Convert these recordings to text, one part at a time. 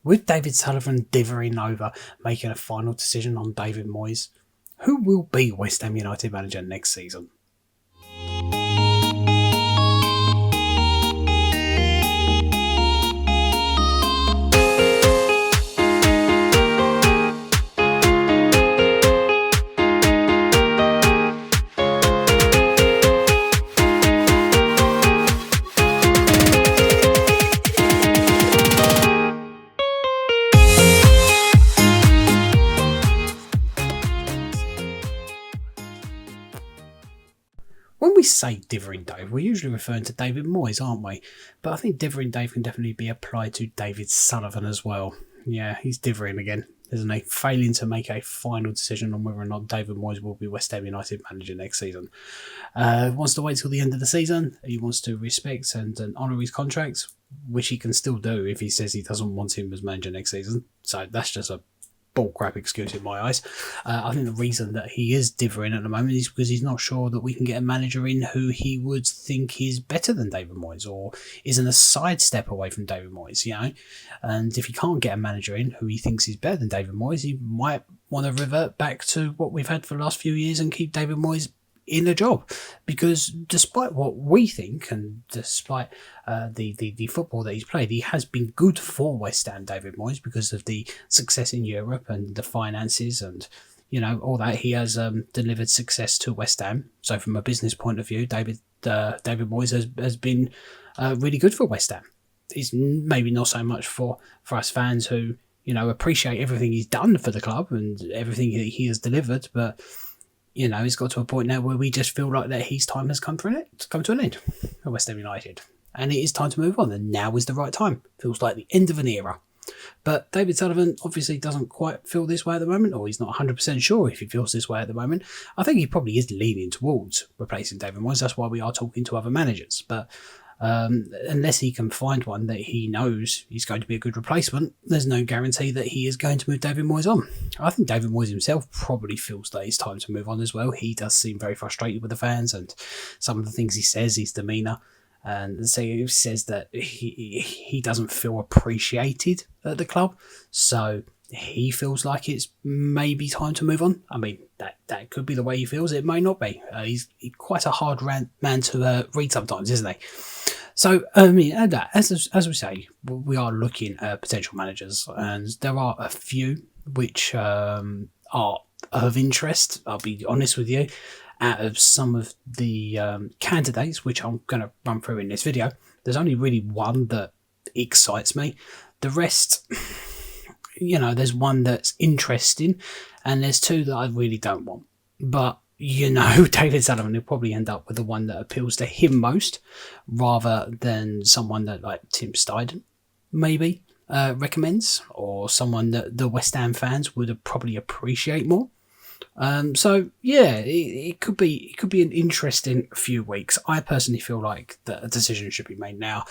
With David Sullivan dithering over making a final decision on David Moyes, who will be West Ham United manager next season? When we say Dithering Dave, we're usually referring to David Moyes, aren't we? But I think Dithering Dave can definitely be applied to David Sullivan as well. Yeah, he's dithering again, isn't he? Failing to make a final decision on whether or not David Moyes will be West Ham United manager next season. Wants to wait till the end of the season. He wants to respect and honour his contract, which he can still do if he says he doesn't want him as manager next season. So that's just a bullcrap excuse in my eyes. I think the reason that he is dithering at the moment is because he's not sure that we can get a manager in who he would think is better than David Moyes or isn't a sidestep away from David Moyes, you know. And if he can't get a manager in who he thinks is better than David Moyes, he might want to revert back to what we've had for the last few years and keep David Moyes in the job, because despite what we think and despite the football that he's played, he has been good for West Ham, David Moyes, because of the success in Europe and the finances and, you know, all that. He has delivered success to West Ham. So from a business point of view, David Moyes has been really good for West Ham. He's maybe not so much for us fans who, you know, appreciate everything he's done for the club and everything that he has delivered, but you know, he's got to a point now where we just feel like that his time has come to an end at West Ham United. And it is time to move on, and now is the right time. Feels like the end of an era. But David Sullivan obviously doesn't quite feel this way at the moment, or he's not 100% sure if he feels this way at the moment. I think he probably is leaning towards replacing David Moyes. That's why we are talking to other managers. But unless he can find one that he knows is going to be a good replacement, there's no guarantee that he is going to move David Moyes on. I think David Moyes himself probably feels that it's time to move on as well. He does seem very frustrated with the fans and some of the things he says, his demeanour. And so he says that he doesn't feel appreciated at the club. So he feels like it's maybe time to move on. I mean, that could be the way he feels. It may not be. He's quite a hard man to read sometimes, isn't he? So, I mean, as we say, we are looking at potential managers, and there are a few which are of interest. I'll be honest with you. Out of some of the candidates, which I'm going to run through in this video, there's only really one that excites me. The rest, you know, there's one that's interesting, and there's two that I really don't want. But, you know, David Sullivan will probably end up with the one that appeals to him most, rather than someone that, like, Tim Steidten maybe recommends, or someone that the West Ham fans would probably appreciate more. So yeah, it could be an interesting few weeks. I personally feel like that a decision should be made now.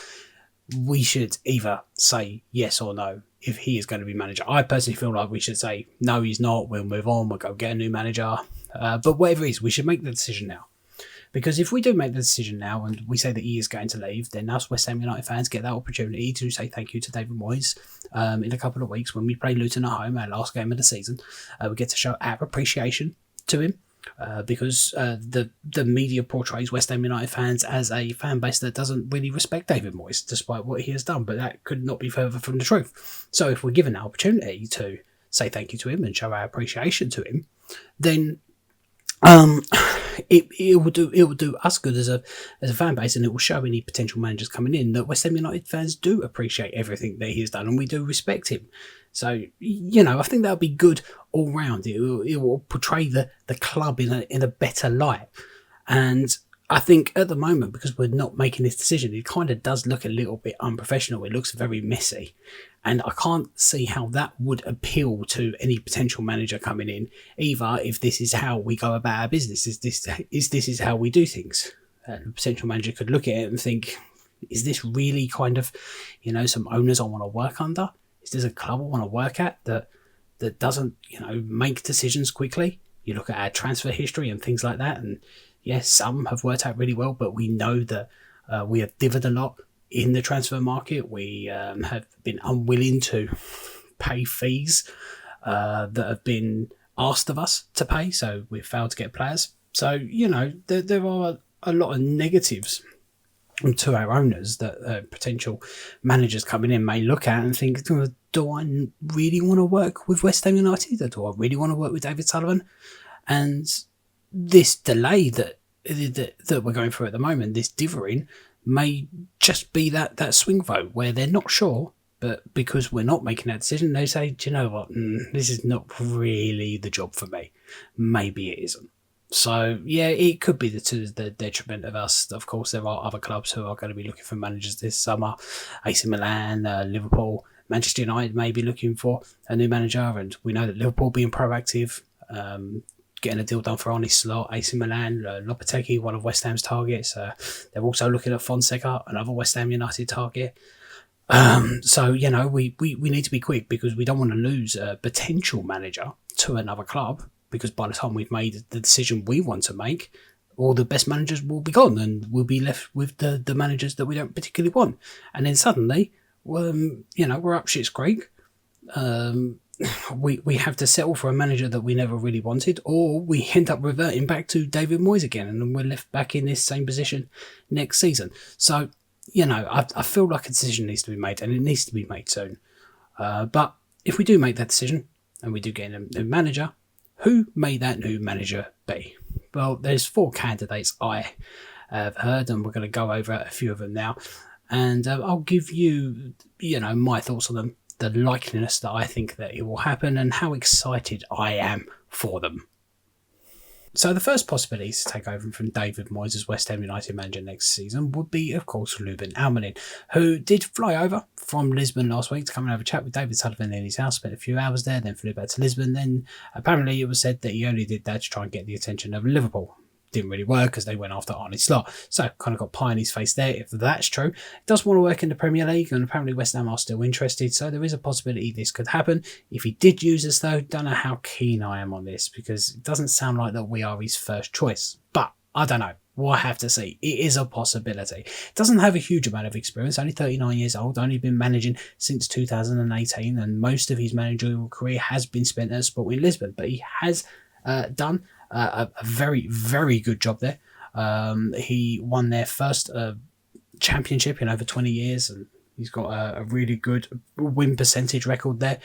We should either say yes or no if he is going to be manager. I personally feel like we should say no, he's not. We'll move on. We'll go get a new manager. But whatever it is, we should make the decision now. Because if we do make the decision now and we say that he is going to leave, then us West Ham United fans get that opportunity to say thank you to David Moyes in a couple of weeks when we play Luton at home, our last game of the season. We get to show our appreciation to him because the media portrays West Ham United fans as a fan base that doesn't really respect David Moyes, despite what he has done. But that could not be further from the truth. So if we're given that opportunity to say thank you to him and show our appreciation to him, then it will do us good as a fan base, and it will show any potential managers coming in that West Ham United fans do appreciate everything that he has done, and we do respect him. So, you know, I think that'll be good all round. It will portray the club in a better light. And I think at the moment, because we're not making this decision, it kind of does look a little bit unprofessional. It looks very messy. And I can't see how that would appeal to any potential manager coming in, either if this is how we go about our business, is this how we do things. A potential manager could look at it and think, is this really kind of, you know, some owners I want to work under? Is this a club I want to work at that doesn't, you know, make decisions quickly? You look at our transfer history and things like that, and yes, some have worked out really well, but we know that we have dithered a lot. in the transfer market. We have been unwilling to pay fees that have been asked of us to pay, so we've failed to get players. So, there are a lot of negatives to our owners that potential managers coming in may look at and think, do I really want to work with West Ham United? Or do I really want to work with David Sullivan? And this delay that we're going through at the moment, this dithering, may just be that swing vote where they're not sure, but because we're not making that decision, they say, do you know what, this is not really the job for me. Maybe it isn't. So, yeah, it could be to the detriment of us. Of course, there are other clubs who are going to be looking for managers this summer. AC Milan, Liverpool, Manchester United may be looking for a new manager, and we know that Liverpool being proactive, getting a deal done for Arne Slot. AC Milan, Lopetegui, one of West Ham's targets. They're also looking at Fonseca, another West Ham United target. So, we need to be quick because we don't want to lose a potential manager to another club, because by the time we've made the decision we want to make, all the best managers will be gone and we'll be left with the managers that we don't particularly want. And then suddenly, we're up shit's creek. We have to settle for a manager that we never really wanted, or we end up reverting back to David Moyes again, and then we're left back in this same position next season. So, I feel like a decision needs to be made, and it needs to be made soon. But if we do make that decision, and we do get a new manager, who may that new manager be? Well, there's 4 candidates I have heard, and we're going to go over a few of them now. And I'll give you, my thoughts on them, the likeliness that I think that it will happen, and how excited I am for them. So the first possibility to take over from David Moyes as West Ham United manager next season would be, of course, Luben Alin, who did fly over from Lisbon last week to come and have a chat with David Sullivan in his house, spent a few hours there, then flew back to Lisbon. Then apparently it was said that he only did that to try and get the attention of Liverpool. Didn't really work because they went after Arne Slot. So kind of got pie in his face there, if that's true. Does want to work in the Premier League, and apparently West Ham are still interested. So there is a possibility this could happen. If he did use us though, don't know how keen I am on this, because it doesn't sound like that we are his first choice. But I don't know. We'll have to see. It is a possibility. Doesn't have a huge amount of experience, only 39 years old, only been managing since 2018, and most of his managerial career has been spent at Sporting Lisbon. But he has done a very, very good job there. He won their first championship in over 20 years, and he's got a really good win percentage record there.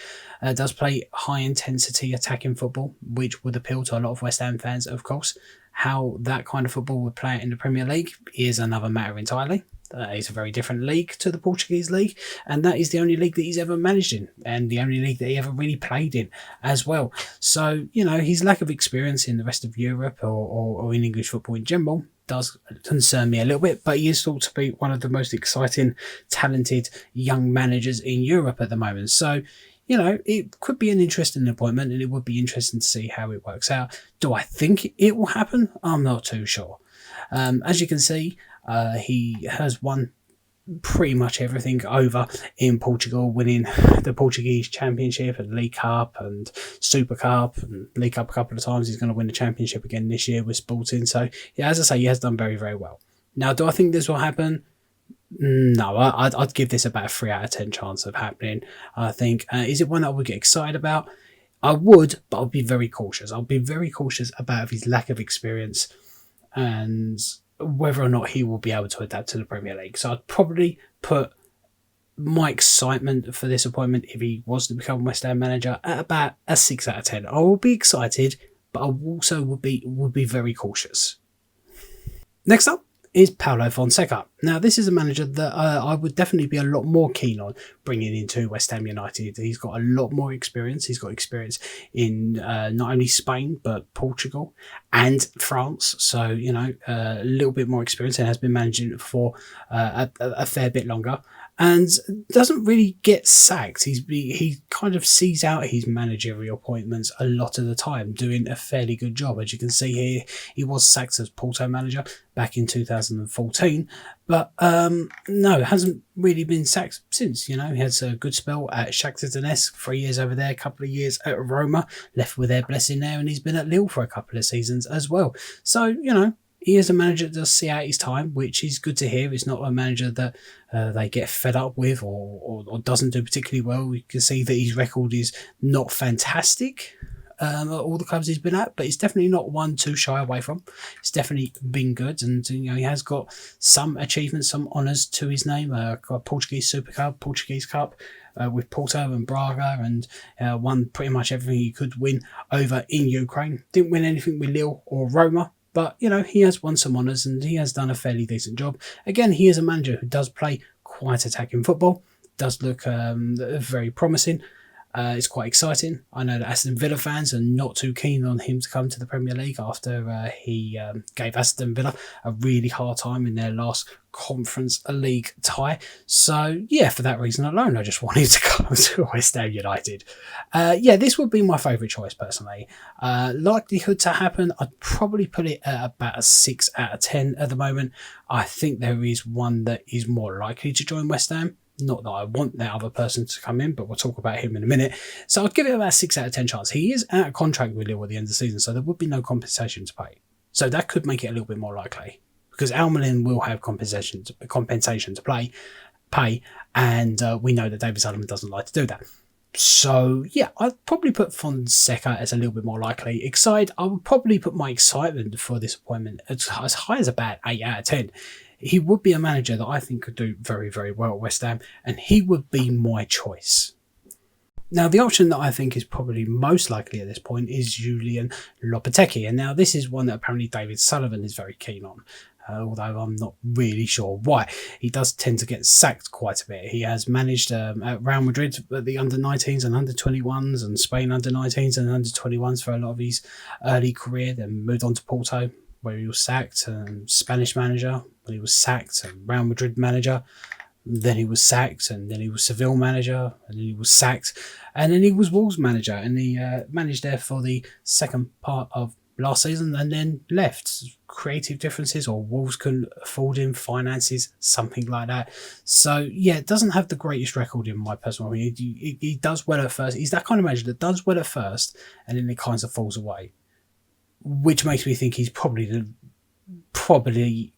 Does play high intensity attacking football, which would appeal to a lot of West Ham fans, of course. How that kind of football would play out in the Premier League is another matter entirely. It's a very different league to the Portuguese league, and that is the only league that he's ever managed in, and the only league that he ever really played in as well. So, his lack of experience in the rest of Europe or in English football in general does concern me a little bit, but he is thought to be one of the most exciting, talented young managers in Europe at the moment. So, it could be an interesting appointment, and it would be interesting to see how it works out. Do I think it will happen? I'm not too sure. As you can see, he has won pretty much everything over in Portugal, winning the Portuguese Championship and League Cup and Super Cup and League Cup a couple of times. He's going to win the Championship again this year with Sporting. So, yeah, as I say, he has done very, very well. Now, do I think this will happen? No, I'd give this about a 3 out of 10 chance of happening. I think, is it one that I would get excited about? I would, but I'll be very cautious. I'll be very cautious about his lack of experience and whether or not he will be able to adapt to the Premier League. So I'd probably put my excitement for this appointment, if he was to become West Ham manager, at about a 6 out of 10. I will be excited, but I also would be very cautious. Next up is Paulo Fonseca. Now, this is a manager that I would definitely be a lot more keen on bringing into West Ham United. He's got a lot more experience. He's got experience in not only Spain, but Portugal and France. So, a little bit more experience, and has been managing for a fair bit longer. And doesn't really get sacked. He kind of sees out his managerial appointments a lot of the time, doing a fairly good job. As you can see here, he was sacked as Porto manager back in 2014, but no, hasn't really been sacked since. He has a good spell at Shakhtar Donetsk, 3 years over there, a couple of years at Roma, left with their blessing there, and he's been at Lille for a couple of seasons as well. So, he is a manager that does see out his time, which is good to hear. It's not a manager that they get fed up with or doesn't do particularly well. You can see that his record is not fantastic at all the clubs he's been at, but it's definitely not one to shy away from. It's definitely been good, and he has got some achievements, some honours to his name. Got Portuguese Super Cup, Portuguese Cup with Porto and Braga, and won pretty much everything he could win over in Ukraine. Didn't win anything with Lille or Roma, but he has won some honours and he has done a fairly decent job. Again, he is a manager who does play quite attacking football, does look very promising. It's quite exciting. I know that Aston Villa fans are not too keen on him to come to the Premier League after he gave Aston Villa a really hard time in their last Conference League tie. So, yeah, for that reason alone, I just wanted to come to West Ham United. This would be my favourite choice, personally. Likelihood to happen, I'd probably put it at about a 6 out of 10 at the moment. I think there is one that is more likely to join West Ham. Not that I want that other person to come in, but we'll talk about him in a minute. So I'd give it about a 6 out of 10 chance. He is out of contract with Lille at the end of the season, so there would be no compensation to pay. So that could make it a little bit more likely, because Alin will have compensation to pay, and we know that David Sullivan doesn't like to do that. So, yeah, I'd probably put Fonseca as a little bit more likely. Excited, I would probably put my excitement for this appointment as high as about 8 out of 10. He would be a manager that I think could do very, very well at West Ham, and he would be my choice. Now, the option that I think is probably most likely at this point is Julian Lopetegui, and now this is one that apparently David Sullivan is very keen on. Although I'm not really sure why. He does tend to get sacked quite a bit. He has managed at Real Madrid at the under-19s and under-21s, and Spain under-19s and under-21s for a lot of his early career, then moved on to Porto, where he was sacked, Spanish manager, when he was sacked, and Real Madrid manager, then he was sacked, and then he was Seville manager, and then he was sacked, and then he was Wolves manager, and he managed there for the second part of last season and then left. Creative differences, or Wolves couldn't afford him, finances, something like that. So, yeah, it doesn't have the greatest record in my personal opinion. He does well at first. He's that kind of manager that does well at first, and then it kind of falls away, which makes me think he's probably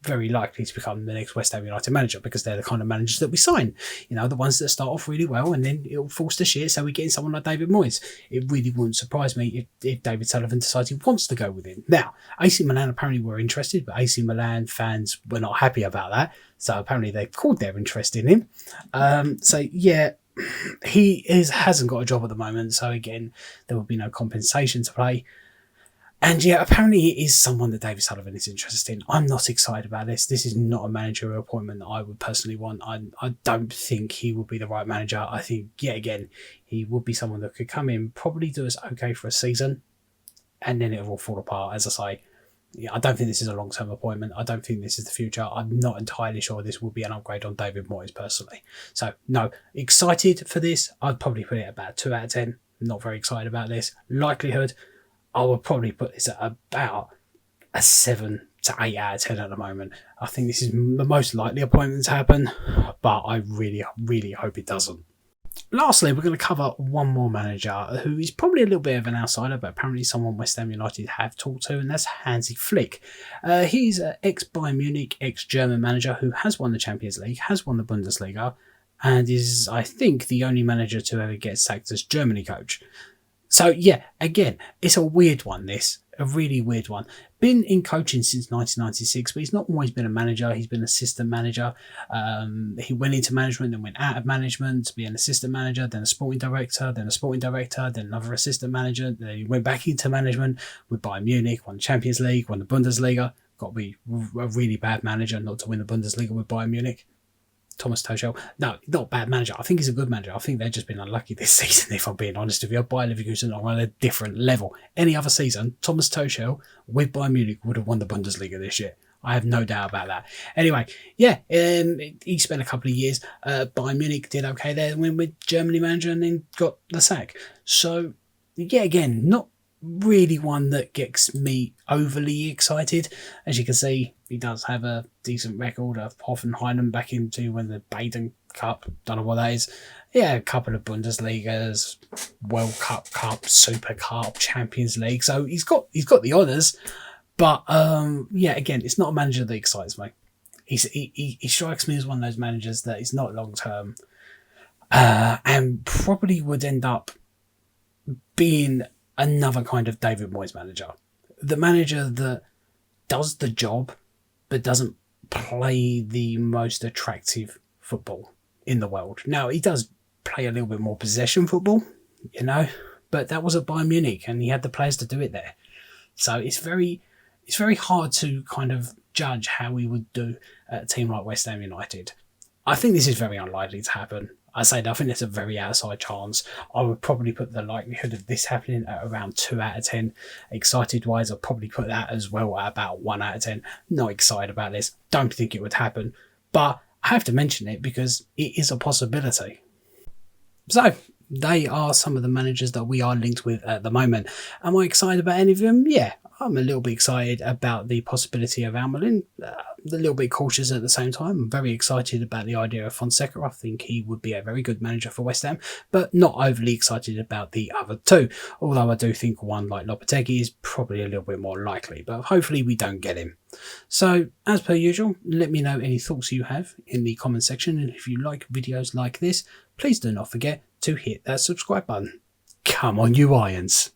very likely to become the next West Ham United manager, because they're the kind of managers that we sign. The ones that start off really well and then it'll falls to shit, so we get in someone like David Moyes. It really wouldn't surprise me if David Sullivan decides he wants to go with him. Now, AC Milan apparently were interested, but AC Milan fans were not happy about that, so apparently they've called their interest in him. He hasn't got a job at the moment, so again, there will be no compensation to pay. And yeah, apparently he is someone that David Sullivan is interested in. I'm not excited about this. This is not a managerial appointment that I would personally want. I don't think he would be the right manager. I think, again, he would be someone that could come in, probably do us okay for a season, and then it'll all fall apart. As I say, I don't think this is a long-term appointment. I don't think this is the future. I'm not entirely sure this will be an upgrade on David Moyes, personally. So, no, excited for this. I'd probably put it about 2 out of 10. Not very excited about this. Likelihood, I would probably put this at about a 7 to 8 out of 10 at the moment. I think this is the most likely appointment to happen, but I really, really hope it doesn't. Lastly, we're going to cover one more manager who is probably a little bit of an outsider, but apparently someone West Ham United have talked to, and that's Hansi Flick. He's an ex-Bayern Munich, ex-German manager who has won the Champions League, has won the Bundesliga, and is, I think, the only manager to ever get sacked as Germany coach. So, yeah, again, it's a weird one, this. A really weird one. Been in coaching since 1996, but he's not always been a manager. He's been assistant manager. He went into management, then went out of management to be an assistant manager, then a sporting director, then another assistant manager. Then he went back into management with Bayern Munich, won the Champions League, won the Bundesliga. Got to be a really bad manager not to win the Bundesliga with Bayern Munich. Thomas Tuchel. No, not a bad manager. I think he's a good manager. I think they've just been unlucky this season, if I'm being honest with you. Bayern Leverkusen are on a different level. Any other season, Thomas Tuchel with Bayern Munich would have won the Bundesliga this year. I have no doubt about that. Anyway, he spent a couple of years. Bayern Munich did okay there, went with Germany manager and then got the sack. So, again, not really one that gets me overly excited. As you can see, he does have a decent record of Hoffenheim back into when the Baden Cup, don't know what that is. Yeah, a couple of Bundesligas, World Cup, Super Cup, Champions League. So he's got the honours, But yeah, again, it's not a manager that excites me. He strikes me as one of those managers that is not long term, and probably would end up being another kind of David Moyes manager. The manager that does the job but doesn't play the most attractive football in the world. Now, he does play a little bit more possession football, but that was at Bayern Munich and he had the players to do it there. So it's very hard to kind of judge how he would do at a team like West Ham United. I think this is very unlikely to happen. I think it's a very outside chance. I would probably put the likelihood of this happening at around 2 out of 10. Excited wise, I'd probably put that as well at about 1 out of 10. Not excited about this. Don't think it would happen. But I have to mention it because it is a possibility. So, they are some of the managers that we are linked with at the moment. Am I excited about any of them? Yeah, I'm a little bit excited about the possibility of Alin. A little bit cautious at the same time. I'm very excited about the idea of Fonseca. I think he would be a very good manager for West Ham, but not overly excited about the other two. Although I do think one like Lopetegui is probably a little bit more likely, but hopefully we don't get him. So, as per usual, let me know any thoughts you have in the comment section, and if you like videos like this, please do not forget to hit that subscribe button. Come on, you Irons.